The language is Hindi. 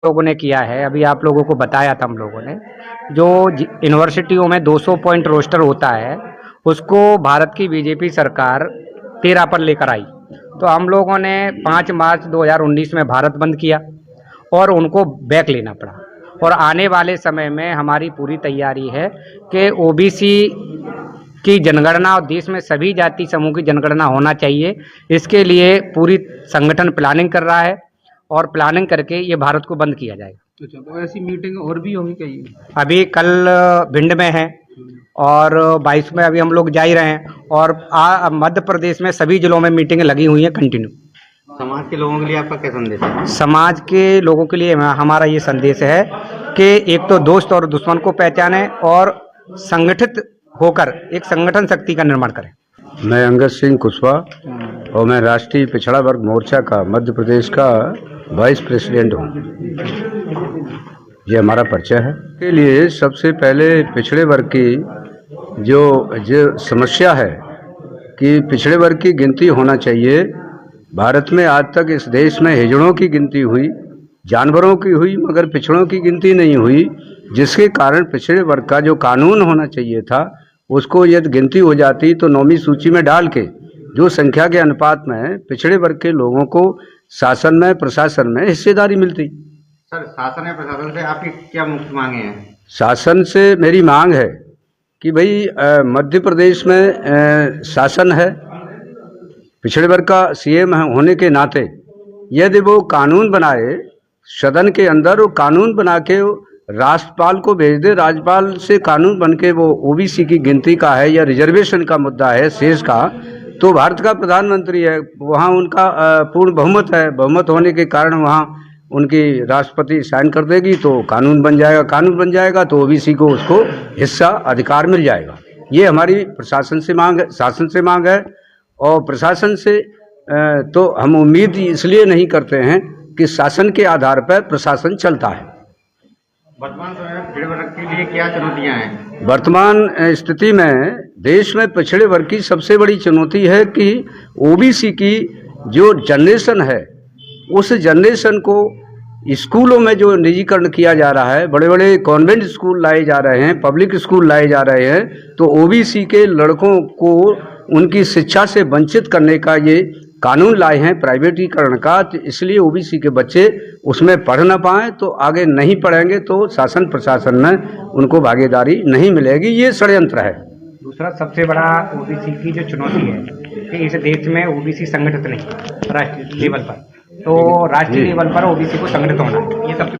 लोगों ने किया है, अभी आप लोगों को बताया था हम लोगों ने, जो यूनिवर्सिटियों में 200 पॉइंट रोस्टर होता है, उसको भारत की बीजेपी सरकार 13 पर लेकर आई। तो हम लोगों ने 5 मार्च 2019 में भारत बंद किया और उनको बैक लेना पड़ा। और आने वाले समय में हमारी पूरी तैयारी है कि ओबीसी की जनगणना और देश में सभी जाति समूह की जनगणना होना चाहिए। इसके लिए पूरी संगठन प्लानिंग कर रहा है और प्लानिंग करके ये भारत को बंद किया जाएगा। अच्छा, तो ऐसी मीटिंग और भी होगी कहीं? अभी कल भिंड में है और 22 में अभी हम लोग जा ही रहे हैं और मध्य प्रदेश में सभी जिलों में मीटिंगें लगी हुई हैं कंटिन्यू। समाज के लोगों के लिए आपका क्या संदेश है? समाज के लोगों के लिए हमारा ये संदेश है कि एक तो दोस्त और दुश्मन को पहचाने और संगठित होकर एक संगठन शक्ति का निर्माण करें। मैं अंगद सिंह कुशवाहा और मैं राष्ट्रीय पिछड़ा वर्ग मोर्चा का मध्य प्रदेश का वाइस प्रेसिडेंट हूँ। ये हमारा परिचय है। के लिए सबसे पहले पिछड़े वर्ग की जो समस्या है कि पिछड़े वर्ग की गिनती होना चाहिए। भारत में आज तक इस देश में हिजड़ों की गिनती हुई, जानवरों की हुई, मगर पिछड़ों की गिनती नहीं हुई, जिसके कारण पिछड़े वर्ग का जो कानून होना चाहिए था उसको यदि गिनती हो जाती तो 9वीं सूची में डाल के जो संख्या के अनुपात में पिछड़े वर्ग के लोगों को शासन में प्रशासन में हिस्सेदारी मिलती। सर, शासन या प्रशासन से आपकी क्या मुख्य मांगे हैं? शासन से मेरी मांग है कि भाई मध्य प्रदेश में शासन है, पिछड़े वर्ग का सीएम होने के नाते यदि वो कानून बनाए सदन के अंदर, वो कानून बना के राज्यपाल को भेज दे, राज्यपाल से कानून बन के वो ओबीसी की गिनती का है या रिजर्वेशन का मुद्दा है शेष का, तो भारत का प्रधानमंत्री है, वहाँ उनका पूर्ण बहुमत है, बहुमत होने के कारण वहाँ उनकी राष्ट्रपति साइन कर देगी तो कानून बन जाएगा। कानून बन जाएगा तो ओबीसी को उसको हिस्सा अधिकार मिल जाएगा। ये हमारी प्रशासन से मांग है, शासन से मांग है। और प्रशासन से तो हम उम्मीद इसलिए नहीं करते हैं कि शासन के आधार पर प्रशासन चलता है। वर्तमान समय में पिछड़े वर्ग के लिए क्या चुनौतियां हैं? वर्तमान स्थिति में देश में पिछड़े वर्ग की सबसे बड़ी चुनौती है कि ओबीसी की जो जनरेशन है उस जनरेशन को स्कूलों में जो निजीकरण किया जा रहा है, बड़े बड़े कॉन्वेंट स्कूल लाए जा रहे हैं, पब्लिक स्कूल लाए जा रहे हैं, तो ओबीसी के लड़कों को उनकी शिक्षा से वंचित करने का ये कानून लाए हैं प्राइवेटीकरण का। तो इसलिए ओबीसी के बच्चे उसमें पढ़ ना पाएँ, तो आगे नहीं पढ़ेंगे तो शासन प्रशासन में उनको भागीदारी नहीं मिलेगी। ये षड्यंत्र है। दूसरा सबसे बड़ा ओबीसी की जो चुनौती है कि इस देश में ओबीसी संगठित नहीं राष्ट्रीय लेवल पर, तो राष्ट्रीय लेवल पर ओबीसी को संगठित होना है, ये सबसे